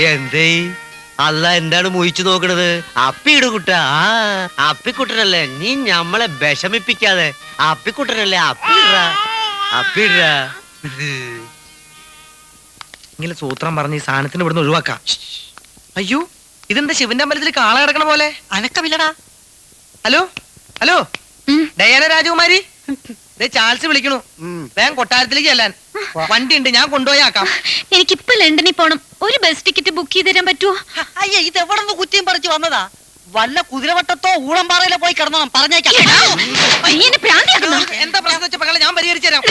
എന്തേ അല്ല എന്താണ് മുയിച്ചു നോക്കണത്? അപ്പിയിട് കുട്ട. ആ അപ്പിക്കുട്ടനല്ലേ, നീ ഞമ്മളെ വിഷമിപ്പിക്കാതെ. അപ്പിക്കുട്ടനല്ലേ, അപ്പിട. ഇങ്ങനെ സൂത്രം പറഞ്ഞ് ഈ സാധനത്തിന് ഇവിടുന്ന് ഒഴിവാക്കാം. അയ്യോ, ഇതെന്താ ശിവന്റെ അമ്പലത്തിൽ കാള കിടക്കണ പോലെ? അനക്കമില്ലടാ. ഹലോ ഹലോ, ഡയാന രാജകുമാരി, ചാൾസ് വിളിക്കണു. വേഗം കൊട്ടാരത്തിലേക്ക് ചെല്ലാൻ. വണ്ടി ഉണ്ട്, ഞാൻ കൊണ്ടുപോയാക്കാം. എനിക്കിപ്പോ ലണ്ടനിൽ പോണം. ഒരു ബസ് ടിക്കറ്റ് ബുക്ക് ചെയ്ത് തരാൻ പറ്റുമോ? അയ്യ, ഇത് എവിടെ നിന്ന് കുറ്റിയും പറിച്ചു വന്നതാ? വല്ല കുതിരവട്ടത്തോ ഊളംപാറയിലോ പോയി കിടന്നോ പറഞ്ഞേക്കാം. എന്താ പ്രശ്നം വെച്ച പകളെ ഞാൻ പരിഹരിച്ചു തരാം.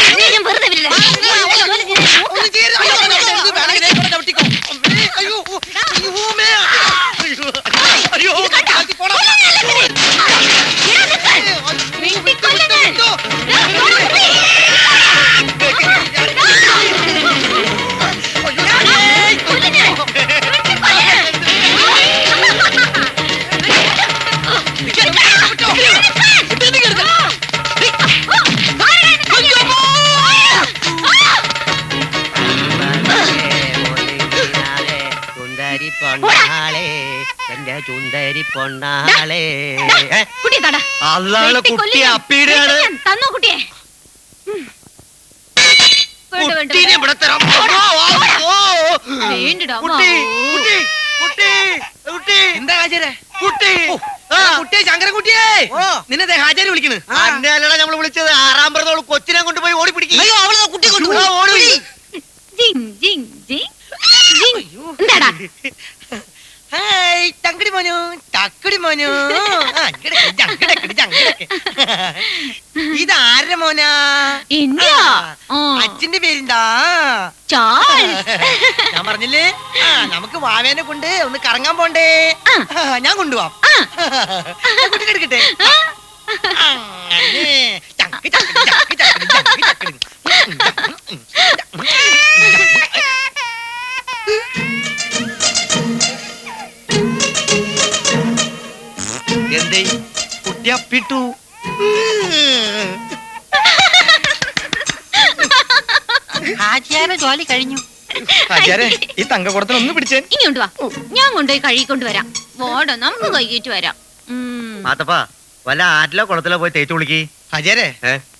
ചുന്തരി പൊണ്ണാളെ അതാണ് കുട്ടി അപ്പീടാണ്. തന്നോ കുട്ടിയെ. കുട്ടീനെ ഇവിടെ തരാം. എന്താ ഹാജരെ? കുട്ടിയെ ശങ്കരൻകുട്ടിയെ, നിന്നെ ഹാജര് വിളിക്കണ്. അന്നല്ലടാ നമ്മള് വിളിച്ചത്. 6-ാം പിറന്നോള് കൊച്ചിനെ കൊണ്ടുപോയി ഓടി പിടിക്കും. കുട്ടി കൊണ്ടുപോയി. ചങ്കടി മോനു, ചക്കടി മോനു. ഇതാരുടെ മോനാ? അച്ഛന്റെ പേരെന്താ? ഞാൻ പറഞ്ഞില്ലേ, നമുക്ക് വാവേനെ കൊണ്ട് ഒന്ന് കറങ്ങാൻ പോണ്ടേ? ഞാൻ കൊണ്ടുപോവാം. കുട്ടി എടുക്കട്ടെ. എന്തേ കുട്ടി അപ്പിട്ടു? ഹാജിയാരെ ജോലി കഴിഞ്ഞു. ഹാജിയാരെ, ഈ തങ്കക്കുടത്തിന് ഒന്ന് പിടിച്ചേ. ഇനി കൊണ്ടുവാ, ഞാൻ കൊണ്ടുപോയി കഴുകിക്കൊണ്ടുവരാം. ഓടോ, നമുക്ക് കഴുകിയിട്ട് വരാം. മാത്തപ്പാ, വല്ല ആറ്റിലോ കുളത്തിലോ പോയി തേച്ചു വിളിക്ക്. ഹാജിയാരെ,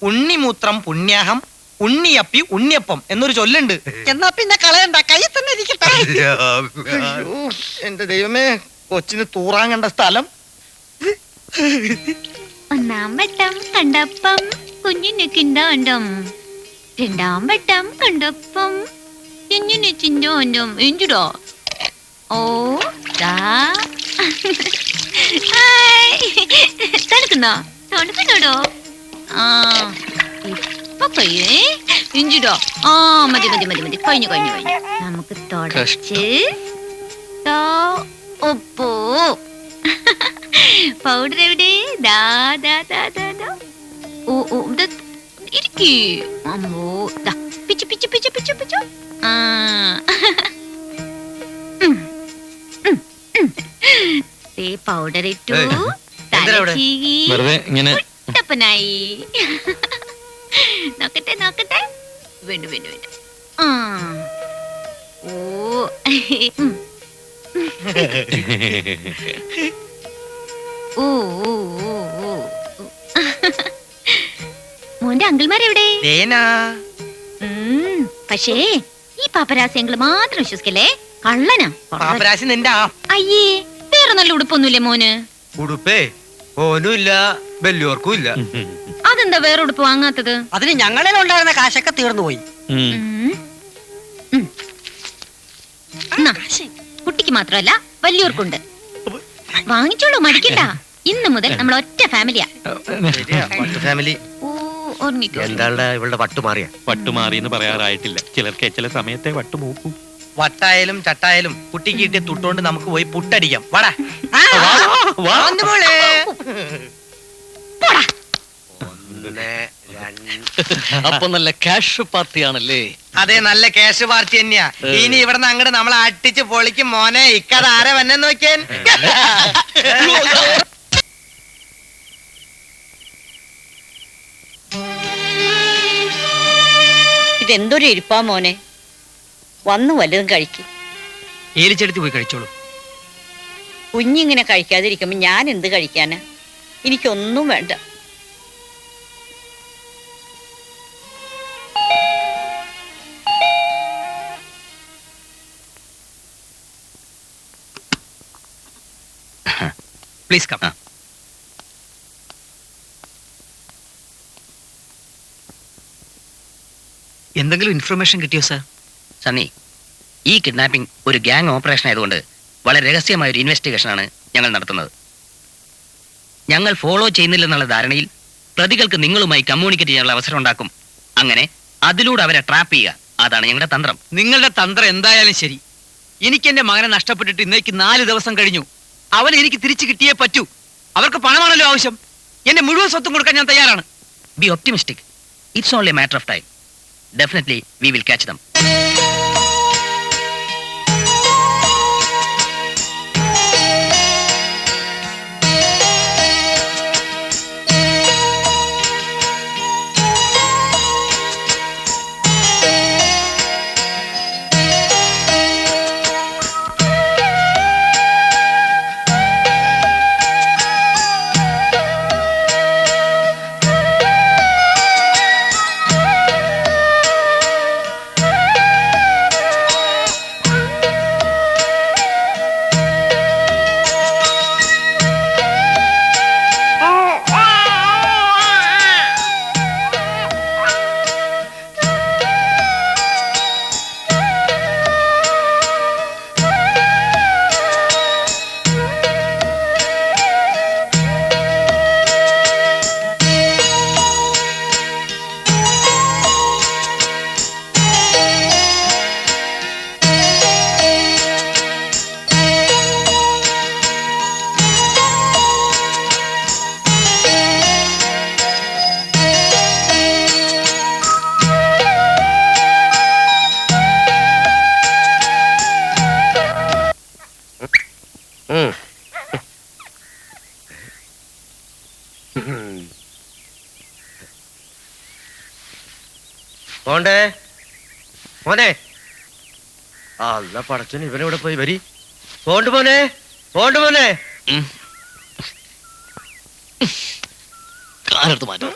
ഉണ്ണിമൂത്രം പുണ്യാഹം, ഉണ്ണിയപ്പി ഉണ്ണിയപ്പം എന്നൊരു ചൊല്ലുണ്ട്. എന്നാ പിന്നെ കളയണ്ട, കൈ തന്നെ ഇരിക്കട്ടെ. എന്റെ ദൈവമേ, കൊച്ചിന് തൂറാൻ കണ്ട സ്ഥലം. 1-ാം വട്ടം കണ്ടപ്പം കുഞ്ഞിന് കിണ്ടാണ്ടം, 2-ാം വട്ടം കണ്ടപ്പം കുഞ്ഞിന് ചിന്തോണ്ടം. എന്തുടോ? ഓ തണുക്കുന്നോ? തണുക്കുന്നോടോ? ആ ഇപ്പൊ കഴിയേ. ഇഞ്ചിടോ? ആ മതി മതി മതി മതി, കഴിഞ്ഞു കഴിഞ്ഞു കഴിഞ്ഞു. നമുക്ക് തുടച്ച് ഉപ്പോ പൗഡർ എവിടെ? ഇരിക്കേ. അമ്മോ, പിച്ചു പിച്ചു പിച്ചു പിച്ചു പിച്ചു. ആ പൗഡർ ഇട്ടു, തലച്ചീകിട്ടപ്പനായി. നോക്കട്ടെ നോക്കട്ടെ, വേണ്ടു വേണ്ടു വേണ്ടു. ആ ഓ ഓ മോന്റെ അങ്കിൾമാരെവിടെ? പക്ഷേ ഈ പാപ്പരാസ്യങ്ങള് മാത്രം വിശ്വസിക്കല്ലേ, കള്ളനാ. പാപ്പരാശി നിന്റെ. അയ്യേ, വേറെ നല്ല ഉടുപ്പൊന്നുമില്ലേ മോന്? ഉടുപ്പേ ഓനും ഇല്ല, വലിയോർക്കും ഇല്ല. അതെന്താ വേറെ ഉടുപ്പ് വാങ്ങാത്തത്? അതിന് ഞങ്ങളിൽ ഉണ്ടായിരുന്ന കാശൊക്കെ തീർന്നു പോയി. കുട്ടിക്ക് മാത്രമല്ല വലിയോർക്കുണ്ട്. വാങ്ങിച്ചോളൂ, മടിക്കണ്ട. ഇന്ന് മുതൽ നമ്മൾ ഒറ്റ ഫാമിലിയാ. ഫാമിലി. എന്താ ഇവളുടെ വട്ടുമാറിയ? വട്ടുമാറിയെന്ന് പറയാറായിട്ടില്ല. ചിലർക്ക് ചില സമയത്തെ വട്ടുമൂക്കും. വട്ടായാലും ചട്ടായാലും കുട്ടിക്ക് കിട്ടിയ തുട്ടുകൊണ്ട് നമുക്ക് പോയി പുട്ടടിക്കാം. വാടാ. അപ്പൊ നല്ല ക്യാഷ് പാർട്ടിയാണല്ലേ? അതെ, നല്ല ക്യാഷ് പാർട്ടി തന്നെയാ. ഇനി ഇവിടുന്ന് അങ്ങോട്ട് നമ്മളെ അട്ടിച്ച് പൊളിക്കും മോനെ. ഇക്കഥ ആരെ വന്നെ നോക്കിയാൻ. ഇതെന്തൊരു ഇരിപ്പാ മോനെ, വന്നു വല്ലതും കഴിക്കും. ഏലിച്ചെടുത്ത് പോയി കഴിച്ചോളൂ. കുഞ്ഞിങ്ങനെ കഴിക്കാതിരിക്കുമ്പോ ഞാൻ എന്ത് കഴിക്കാനാ? എനിക്കൊന്നും വേണ്ട. Please come. എന്തെങ്കിലും ഇൻഫർമേഷൻ കിട്ടിയോ സാർ? സണ്ണി, ഈ കിഡ്നാപ്പിംഗ് ഒരു ഗ്യാങ് ഓപ്പറേഷൻ ആയതുകൊണ്ട് വളരെ രഹസ്യമായ ഒരു ഇൻവെസ്റ്റിഗേഷനാണ് ഞങ്ങൾ നടത്തുന്നത്. ഞങ്ങൾ ഫോളോ ചെയ്യുന്നില്ലെന്നുള്ള ധാരണയിൽ പ്രതികൾക്ക് നിങ്ങളുമായി കമ്മ്യൂണിക്കേറ്റ് ചെയ്യാനുള്ള അവസരം ഉണ്ടാക്കും. അങ്ങനെ അതിലൂടെ അവരെ ട്രാപ്പ് ചെയ്യുക. അതാണ് ഞങ്ങളുടെ തന്ത്രം. നിങ്ങളുടെ തന്ത്രം എന്തായാലും ശരി. എനിക്ക് എന്റെ മകനെ നഷ്ടപ്പെട്ടിട്ട് ഇന്നേക്ക് 4 ദിവസം കഴിഞ്ഞു. അവനെ എനിക്ക് തിരിച്ചു കിട്ടിയേ പറ്റൂ. അവർക്ക് പണമാണല്ലോ ആവശ്യം. എന്റെ മുഴുവൻ സ്വത്തും കൊടുക്കാൻ ഞാൻ തയ്യാറാണ്. B optimistic. It's only A matter of time. Definitely we will catch dum. പോണ്ടേ മോനെ, അല്ല പടച്ചന് ഇവനെവിടെ പോയി വരി. പോണ്ട് മോനെ, പോണ്ട് മോനെ. കാലെടുത്ത് മാറ്റോ.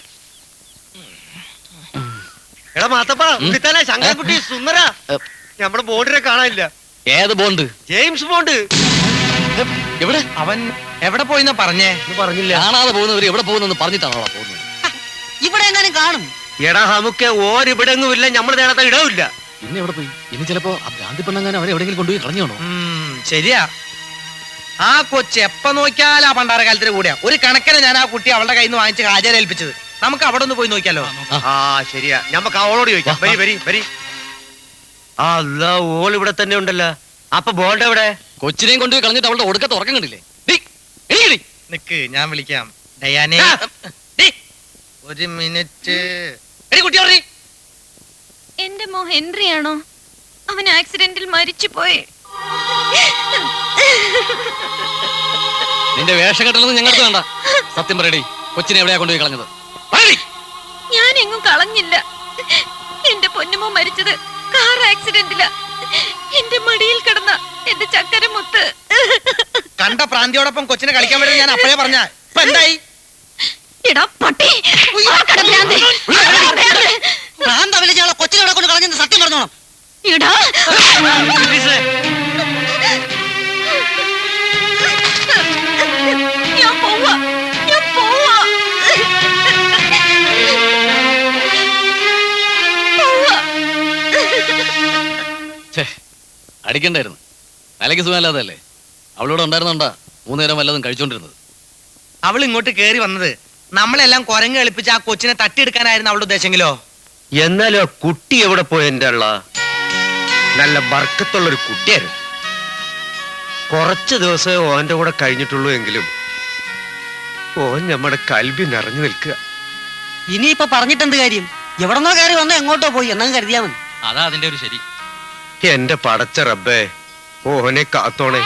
എടാ മാത്തപ്പ, ഉണ്ണിത്താനെ, ശങ്കരൻകുട്ടി, സുന്ദര, നമ്മുടെ ബോണ്ടിനെ കാണാനില്ല. ഏത് ബോണ്ട്? James bond. എവിടെ? അവൻ എവിടെ പോയിന്നാ പറഞ്ഞേ? പറഞ്ഞില്ല. കാണാതെ പോകുന്നവര് എവിടെ പോകുന്നെന്ന് പറഞ്ഞിട്ടാണോ പോകുന്നത്? ഇവിടെ എങ്ങാനും കാണും. എടാ നമുക്ക് ഓരിവിടെങ്ങും ഇല്ല, നമ്മൾ നേരത്തെ ഇടവില്ല. പിന്നെ എവിടെ പോയി? ഇനി ചിലപ്പോ ആ ഭ്രാന്തി പെണ്ണങ്ങനെ അവരെ എവിടെയെങ്കിലും കൊണ്ടുപോയി കളഞ്ഞോണോ? ശരിയാ. ആ കൊച്ച് എപ്പ നോക്കിയാലും ആ പണ്ടാരകാലത്തിന് കൂടെയാ. ഒരു കണക്കിന് ഞാൻ ആ കുട്ടി അവളുടെ കയ്യിൽ നിന്ന് വാങ്ങിച്ച് ഹാജര ഏൽപ്പിച്ചത്. നമുക്ക് അവിടെ ഒന്ന് പോയി നോക്കിയാലോ? ആ ശരിയാ, ഞമ്മക്ക് അവളോട് ചോദിക്കാം. വരി വരി വരി. അല്ല, ഓൾ ഇവിടെ തന്നെ ഉണ്ടല്ലോ. അപ്പൊ ബോണ്ട് എവിടെ? കൊച്ചിനെയും കൊണ്ടുപോയി കളഞ്ഞിട്ട് അവളുടെ ഒടുക്കത്ത് ഉറക്കം കണ്ടില്ലേ? നിക്ക്, ഞാൻ വിളിക്കാം. ഡയാനെ, ഒരു മിനിറ്റ്. കുട്ടി എന്റെ മോ ഹെൻറി ആണോ? അവൻ ആക്സിഡന്റിൽ മരിച്ചു പോയി. നിന്റെ വേഷം കെട്ടലൊന്നും ഞങ്ങൾക്ക് വേണ്ട. സത്യം പറയടി, കൊച്ചിനെ എവിടെയാ കൊണ്ടുപോയി കളഞ്ഞത്? ഞാൻ എങ്ങും കളഞ്ഞില്ല. എന്റെ പൊന്നുമോ മരിച്ചത് കാർ ആക്സിഡന്റിലാ. എന്റെ മടിയിൽ കിടന്ന എന്റെ ചക്കരമുത്ത്. കണ്ട പ്രാന്തിയോടൊപ്പം കൊച്ചിനെ കളിക്കാൻ വേണ്ടി ഞാൻ അപ്പഴേ പറഞ്ഞ. ഇപ്പൊ എന്തായി? എടാ പട്ടി, ഭ്രാന്ത വിളിച്ചാളെ കൊച്ചിനെ കൊണ്ട് കളഞ്ഞെന്ന് സത്യം പറഞ്ഞോണം. എടാ ഞാൻ പോവാ, ഞാൻ പോവാ. അടിക്കണ്ടായിരുന്നു. തലയ്ക്ക് സുഖമല്ലാതല്ലേ? അവളോട് ഉണ്ടായിരുന്നോണ്ടാ 3 നേരം വല്ലതും കഴിച്ചോണ്ടിരുന്നത്. അവൾ ഇങ്ങോട്ട് കേറി വന്നത് നമ്മളെല്ലാം കുരങ്ങ് കളിപ്പിച്ച് ആ കൊച്ചിനെ തട്ടിയെടുക്കാനായിരുന്നു അവളുടെ ഉദ്ദേശമെങ്കിലോ? എന്നാലും ആ കുട്ടി എവിടെ പോയി? എന്റെ ഉള്ള നല്ല ബർക്കത്തുള്ളൊരു കുട്ടിയായിരുന്നു. കുറച്ച് ദിവസമേ ഓന്റെ കൂടെ കഴിഞ്ഞിട്ടുള്ളൂ എങ്കിലും ഓൻ നമ്മുടെ കൽബി നിറഞ്ഞു നിൽക്കുക. ഇനിയിപ്പൊ പറഞ്ഞിട്ടെന്ത് കാര്യം? എവിടെന്നോ കയറി വന്നോ എങ്ങോട്ടോ പോയി എന്നങ്ങ് കരുതിയാ മതി. അതാ അതിന്റെ ഒരു ശരി. എന്റെ പടച്ച റബ്ബേ, ഓനെ കാത്തോണേ.